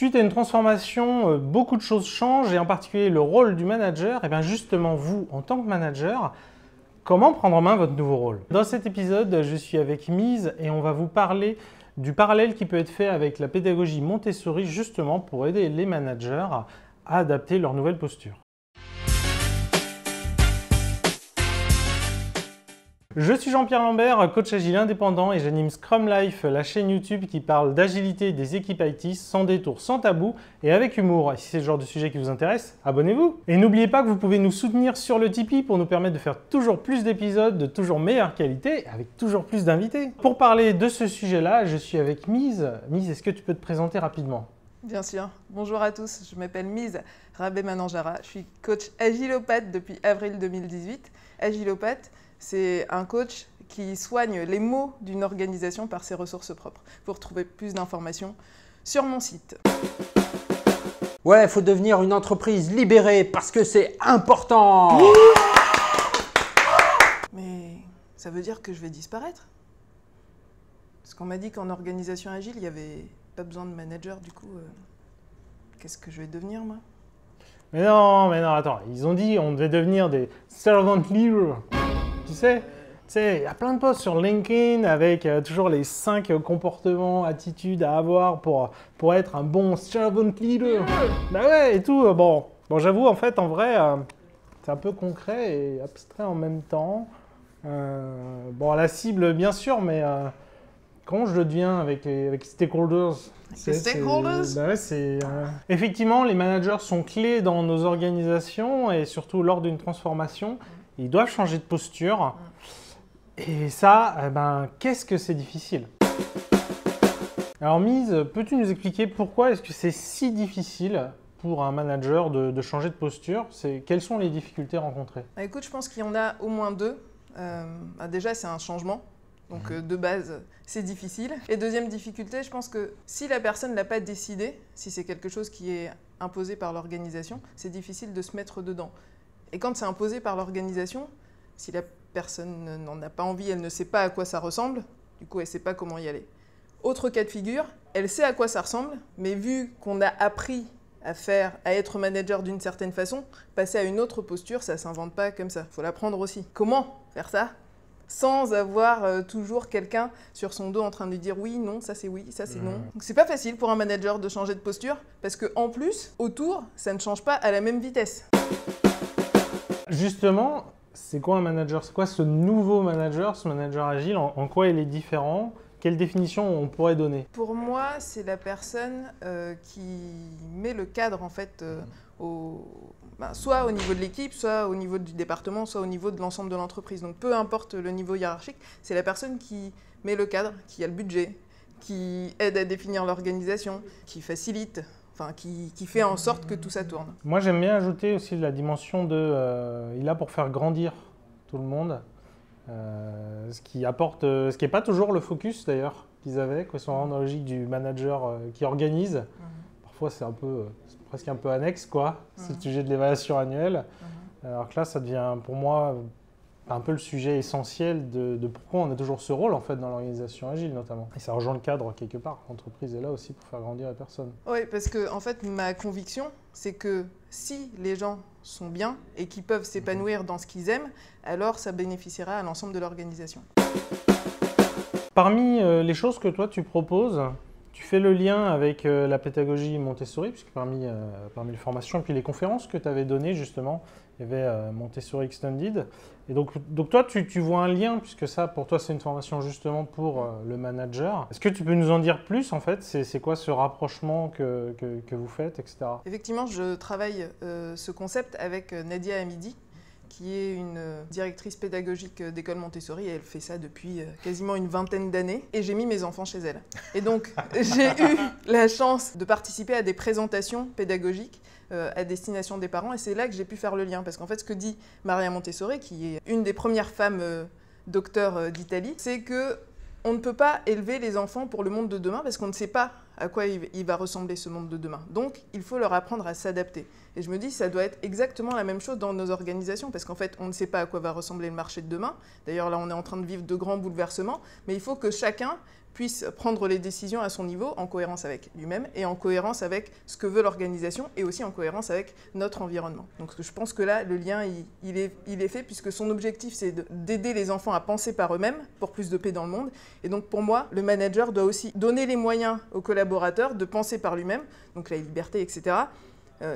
Suite à une transformation, beaucoup de choses changent et en particulier le rôle du manager. Et bien justement, vous, en tant que manager, comment prendre en main votre nouveau rôle? Dans cet épisode, je suis avec Mise et on va vous parler du parallèle qui peut être fait avec la pédagogie Montessori justement pour aider les managers à adapter leur nouvelle posture. Je suis Jean-Pierre Lambert, coach agile indépendant et j'anime Scrum Life, la chaîne YouTube qui parle d'agilité des équipes IT sans détour, sans tabou et avec humour. Et si c'est le genre de sujet qui vous intéresse, abonnez-vous. Et n'oubliez pas que vous pouvez nous soutenir sur le Tipeee pour nous permettre de faire toujours plus d'épisodes de toujours meilleure qualité avec toujours plus d'invités. Pour parler de ce sujet-là, je suis avec Mise. Mise, est-ce que tu peux te présenter rapidement? Bien sûr. Bonjour à tous, je m'appelle Mise Rabé-Mananjara. Je suis coach agilopathe depuis avril 2018. Agilopathe, c'est un coach qui soigne les maux d'une organisation par ses ressources propres. Vous retrouvez plus d'informations sur mon site. Ouais, il faut devenir une entreprise libérée parce que c'est important. Mais ça veut dire que je vais disparaître? Parce qu'on m'a dit qu'en organisation agile, il n'y avait pas besoin de manager, du coup, qu'est-ce que je vais devenir, moi? Mais non, attends, ils ont dit on devait devenir des servant leaders. Tu sais, il y a plein de posts sur LinkedIn avec toujours les 5 comportements, attitudes à avoir pour être un bon servant leader. Bah ouais, et tout. Bon, j'avoue, en fait, en vrai, c'est un peu concret et abstrait en même temps. Bon, la cible, bien sûr, mais comment je le deviens avec stakeholders? Les stakeholders? Bah ouais, effectivement, les managers sont clés dans nos organisations et surtout lors d'une transformation. Ils doivent changer de posture. Et ça, qu'est-ce que c'est difficile? Alors Mise, peux-tu nous expliquer pourquoi est-ce que c'est si difficile pour un manager de changer de posture? Quelles sont les difficultés rencontrées? Écoute, je pense qu'il y en a au moins deux. Déjà, c'est un changement. Donc de base, c'est difficile. Et deuxième difficulté, je pense que si la personne ne l'a pas décidé, si c'est quelque chose qui est imposé par l'organisation, c'est difficile de se mettre dedans. Et quand c'est imposé par l'organisation, si la personne n'en a pas envie, elle ne sait pas à quoi ça ressemble, du coup elle ne sait pas comment y aller. Autre cas de figure, elle sait à quoi ça ressemble, mais vu qu'on a appris à être manager d'une certaine façon, passer à une autre posture, ça ne s'invente pas comme ça. Il faut l'apprendre aussi. Comment faire ça sans avoir toujours quelqu'un sur son dos en train de lui dire oui, non, ça c'est oui, ça c'est non. Donc c'est pas facile pour un manager de changer de posture, parce qu'en plus, autour, ça ne change pas à la même vitesse. Justement, c'est quoi un manager? C'est quoi ce nouveau manager, ce manager agile? En quoi il est différent? Quelle définition on pourrait donner? Pour moi, c'est la personne qui met le cadre en fait, soit au niveau de l'équipe, soit au niveau du département, soit au niveau de l'ensemble de l'entreprise. Donc peu importe le niveau hiérarchique, c'est la personne qui met le cadre, qui a le budget, qui aide à définir l'organisation, qui facilite. Enfin, qui fait en sorte que tout ça tourne. Moi, j'aime bien ajouter aussi la dimension de il est là pour faire grandir tout le monde, ce qui n'est pas toujours le focus d'ailleurs qu'ils avaient, qu'ils sont vraiment dans la logique du manager qui organise. Parfois, c'est presque un peu annexe, quoi. C'est le sujet de l'évaluation annuelle. Alors que là, ça devient pour moi un peu le sujet essentiel de pourquoi on a toujours ce rôle en fait dans l'organisation agile notamment. Et ça rejoint le cadre quelque part. L'entreprise est là aussi pour faire grandir la personne. Oui, parce que en fait, ma conviction, c'est que si les gens sont bien et qu'ils peuvent s'épanouir dans ce qu'ils aiment, alors ça bénéficiera à l'ensemble de l'organisation. Parmi les choses que toi tu proposes, tu fais le lien avec la pédagogie Montessori, puisque parmi les formations et puis les conférences que tu avais données justement, il y avait Montessori Extended. Et donc toi, tu vois un lien, puisque ça, pour toi, c'est une formation justement pour le manager. Est-ce que tu peux nous en dire plus, en fait? C'est quoi ce rapprochement que vous faites, etc. Effectivement, je travaille ce concept avec Nadia Hamidi, qui est une directrice pédagogique d'école Montessori, et elle fait ça depuis quasiment une vingtaine d'années, et j'ai mis mes enfants chez elle. Et donc, j'ai eu la chance de participer à des présentations pédagogiques à destination des parents, et c'est là que j'ai pu faire le lien, parce qu'en fait, ce que dit Maria Montessori, qui est une des premières femmes docteurs d'Italie, c'est qu'on ne peut pas élever les enfants pour le monde de demain, parce qu'on ne sait pas à quoi il va ressembler ce monde de demain. Donc, il faut leur apprendre à s'adapter. Et je me dis, ça doit être exactement la même chose dans nos organisations, parce qu'en fait, on ne sait pas à quoi va ressembler le marché de demain. D'ailleurs, là, on est en train de vivre de grands bouleversements, mais il faut que chacun puisse prendre les décisions à son niveau, en cohérence avec lui-même et en cohérence avec ce que veut l'organisation et aussi en cohérence avec notre environnement. Donc je pense que là, le lien, il est fait puisque son objectif, c'est d'aider les enfants à penser par eux-mêmes pour plus de paix dans le monde. Et donc pour moi, le manager doit aussi donner les moyens aux collaborateurs de penser par lui-même, donc la liberté, etc.,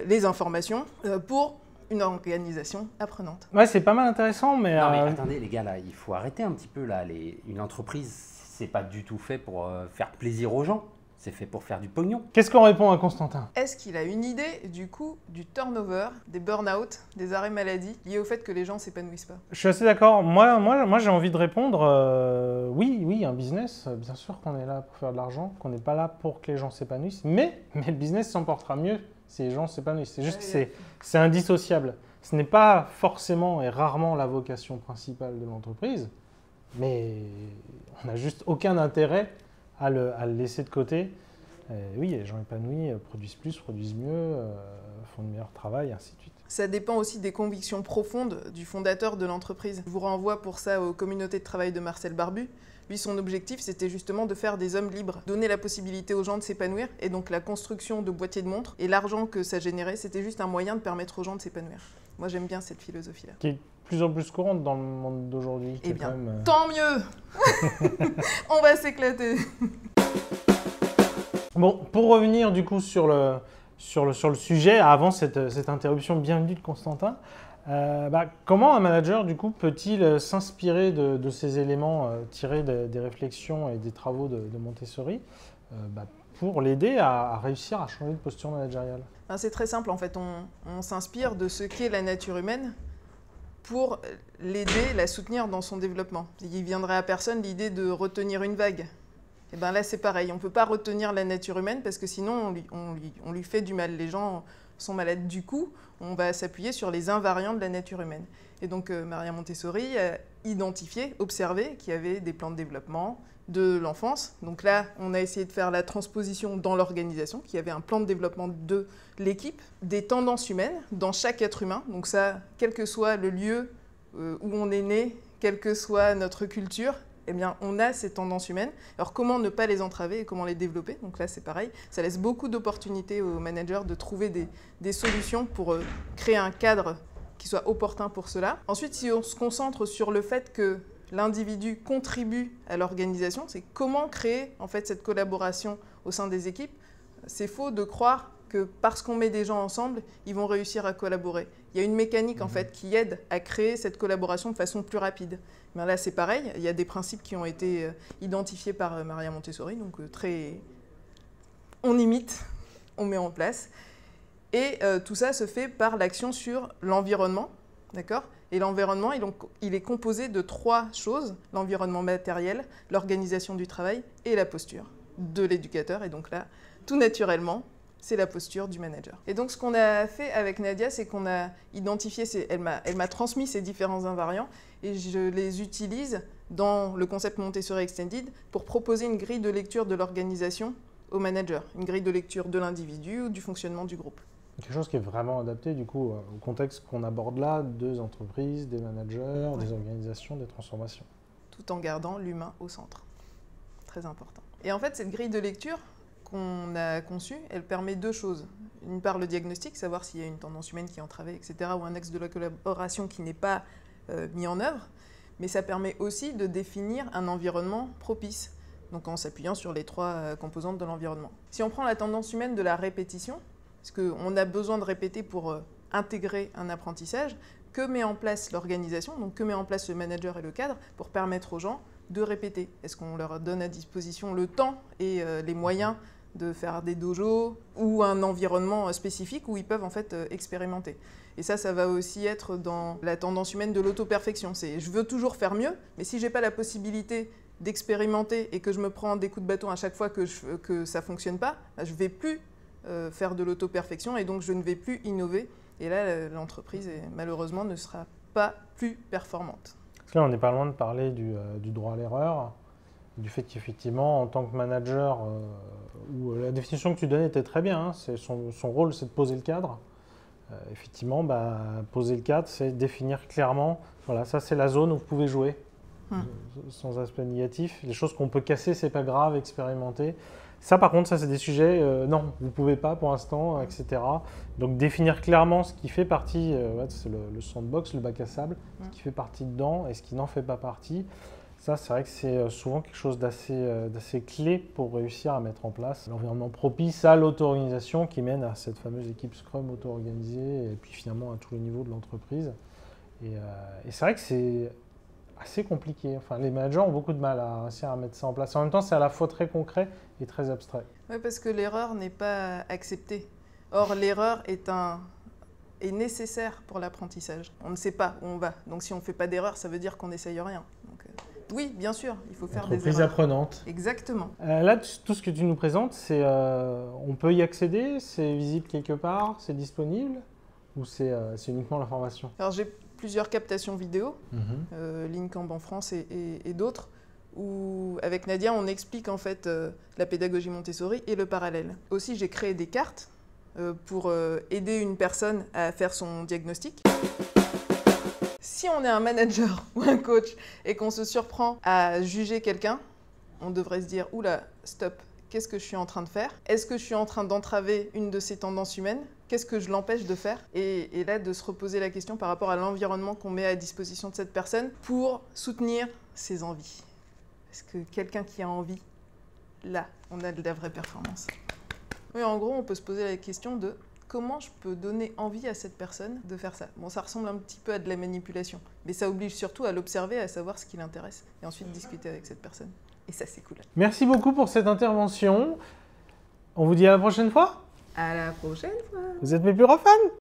les informations, pour une organisation apprenante. Ouais, c'est pas mal intéressant, mais... Non mais attendez les gars, là, il faut arrêter un petit peu là. Une entreprise, c'est pas du tout fait pour faire plaisir aux gens, c'est fait pour faire du pognon. Qu'est-ce qu'on répond à Constantin? Est-ce qu'il a une idée du coup du turnover, des burn-out, des arrêts maladie liés au fait que les gens s'épanouissent pas? Je suis assez d'accord. Moi j'ai envie de répondre oui, un business, bien sûr qu'on est là pour faire de l'argent, qu'on n'est pas là pour que les gens s'épanouissent, mais le business s'en portera mieux si les gens s'épanouissent. C'est juste que c'est indissociable. Ce n'est pas forcément et rarement la vocation principale de l'entreprise, mais on n'a juste aucun intérêt à le laisser de côté. Oui, les gens épanouis produisent plus, produisent mieux, font de meilleur travail, ainsi de suite. Ça dépend aussi des convictions profondes du fondateur de l'entreprise. Je vous renvoie pour ça aux communautés de travail de Marcel Barbu. Lui, son objectif, c'était justement de faire des hommes libres, donner la possibilité aux gens de s'épanouir, et donc la construction de boîtiers de montres et l'argent que ça générait, c'était juste un moyen de permettre aux gens de s'épanouir. Moi, j'aime bien cette philosophie-là. Qui est de plus en plus courante dans le monde d'aujourd'hui. Eh bien, tant mieux. On va s'éclater. Bon, pour revenir du coup sur le sujet, avant cette interruption bienvenue de Constantin, comment un manager du coup peut-il s'inspirer de ces éléments tirés des réflexions et des travaux de Montessori pour l'aider à réussir à changer de posture managériale? C'est très simple en fait, on s'inspire de ce qu'est la nature humaine pour l'aider, la soutenir dans son développement. Il ne viendrait à personne l'idée de retenir une vague. Et bien là c'est pareil, on ne peut pas retenir la nature humaine parce que sinon on lui fait du mal. Les gens sont malades du coup, on va s'appuyer sur les invariants de la nature humaine. Et donc Maria Montessori a identifié, observé qu'il y avait des plans de développement de l'enfance. Donc là, on a essayé de faire la transposition dans l'organisation, qu'il y avait un plan de développement de l'équipe, des tendances humaines dans chaque être humain. Donc ça, quel que soit le lieu où on est né, quelle que soit notre culture, eh bien, on a ces tendances humaines. Alors, comment ne pas les entraver et comment les développer? Donc là, c'est pareil. Ça laisse beaucoup d'opportunités aux managers de trouver des solutions pour créer un cadre qui soit opportun pour cela. Ensuite, si on se concentre sur le fait que l'individu contribue à l'organisation, c'est comment créer en fait cette collaboration au sein des équipes. C'est faux de croire que parce qu'on met des gens ensemble, ils vont réussir à collaborer. Il y a une mécanique en fait qui aide à créer cette collaboration de façon plus rapide. Mais là, c'est pareil, il y a des principes qui ont été identifiés par Maria Montessori, donc on imite, on met en place. Et tout ça se fait par l'action sur l'environnement, d'accord ? Et l'environnement, il est composé de 3 choses, l'environnement matériel, l'organisation du travail et la posture de l'éducateur. Et donc là, tout naturellement, c'est la posture du manager. Et donc ce qu'on a fait avec Nadia, c'est qu'on a identifié, elle m'a transmis ces différents invariants et je les utilise dans le concept Montessori Extended pour proposer une grille de lecture de l'organisation au manager, une grille de lecture de l'individu ou du fonctionnement du groupe. Quelque chose qui est vraiment adapté du coup au contexte qu'on aborde là, des entreprises, des managers, des organisations, des transformations. Tout en gardant l'humain au centre. Très important. Et en fait, cette grille de lecture qu'on a conçue, elle permet 2 choses. D'une part, le diagnostic, savoir s'il y a une tendance humaine qui est entravée, etc., ou un axe de la collaboration qui n'est pas mis en œuvre, mais ça permet aussi de définir un environnement propice, donc en s'appuyant sur les 3 composantes de l'environnement. Si on prend la tendance humaine de la répétition, parce qu'on a besoin de répéter pour intégrer un apprentissage, que met en place l'organisation, donc que met en place le manager et le cadre pour permettre aux gens de répéter? Est-ce qu'on leur donne à disposition le temps et les moyens de faire des dojos ou un environnement spécifique où ils peuvent en fait expérimenter? Et ça va aussi être dans la tendance humaine de l'auto-perfection. C'est je veux toujours faire mieux, mais si je n'ai pas la possibilité d'expérimenter et que je me prends des coups de bâton à chaque fois que ça ne fonctionne pas, je ne vais plus faire de l'auto-perfection et donc je ne vais plus innover. Et là, l'entreprise, malheureusement, ne sera pas plus performante. Parce que là, on n'est pas loin de parler du droit à l'erreur, du fait qu'effectivement, en tant que manager, où la définition que tu donnais était très bien, hein, son rôle, c'est de poser le cadre. Effectivement, poser le cadre, c'est définir clairement, voilà, ça c'est la zone où vous pouvez jouer. sans aspect négatif. Les choses qu'on peut casser, c'est pas grave, expérimenter. Ça, par contre, ça, c'est des sujets, non, vous pouvez pas pour l'instant, etc. Donc, définir clairement ce qui fait partie, c'est le sandbox, le bac à sable, ce qui fait partie dedans et ce qui n'en fait pas partie. Ça, c'est vrai que c'est souvent quelque chose d'assez clé pour réussir à mettre en place l'environnement propice à l'auto-organisation qui mène à cette fameuse équipe Scrum auto-organisée et puis finalement à tous les niveaux de l'entreprise. Et c'est vrai que c'est assez compliqué. Enfin, les managers ont beaucoup de mal à réussir à mettre ça en place. En même temps, c'est à la fois très concret et très abstrait. Oui, parce que l'erreur n'est pas acceptée. Or, l'erreur est nécessaire pour l'apprentissage. On ne sait pas où on va. Donc, si on ne fait pas d'erreur, ça veut dire qu'on n'essaye rien. Donc, oui, bien sûr, il faut faire des erreurs. Entreprise apprenante. Exactement. Là, tout ce que tu nous présentes, on peut y accéder? C'est visible quelque part? C'est disponible? Ou c'est uniquement l'information? Alors, j'ai plusieurs captations vidéo, Linkamp en France et d'autres, où avec Nadia, on explique en fait la pédagogie Montessori et le parallèle. Aussi, j'ai créé des cartes pour aider une personne à faire son diagnostic. Si on est un manager ou un coach et qu'on se surprend à juger quelqu'un, on devrait se dire « Oula, stop, qu'est-ce que je suis en train de faire? Est-ce que je suis en train d'entraver une de ces tendances humaines? Qu'est-ce que je l'empêche de faire ?» Et là, de se reposer la question par rapport à l'environnement qu'on met à disposition de cette personne pour soutenir ses envies. Parce que quelqu'un qui a envie, là, on a de la vraie performance. Oui, en gros, on peut se poser la question de comment je peux donner envie à cette personne de faire ça. Bon, ça ressemble un petit peu à de la manipulation, mais ça oblige surtout à l'observer, à savoir ce qui l'intéresse, et ensuite discuter avec cette personne. Et ça, c'est cool. Merci beaucoup pour cette intervention. On vous dit à la prochaine fois. À la prochaine fois. Vous êtes mes plus grands fans.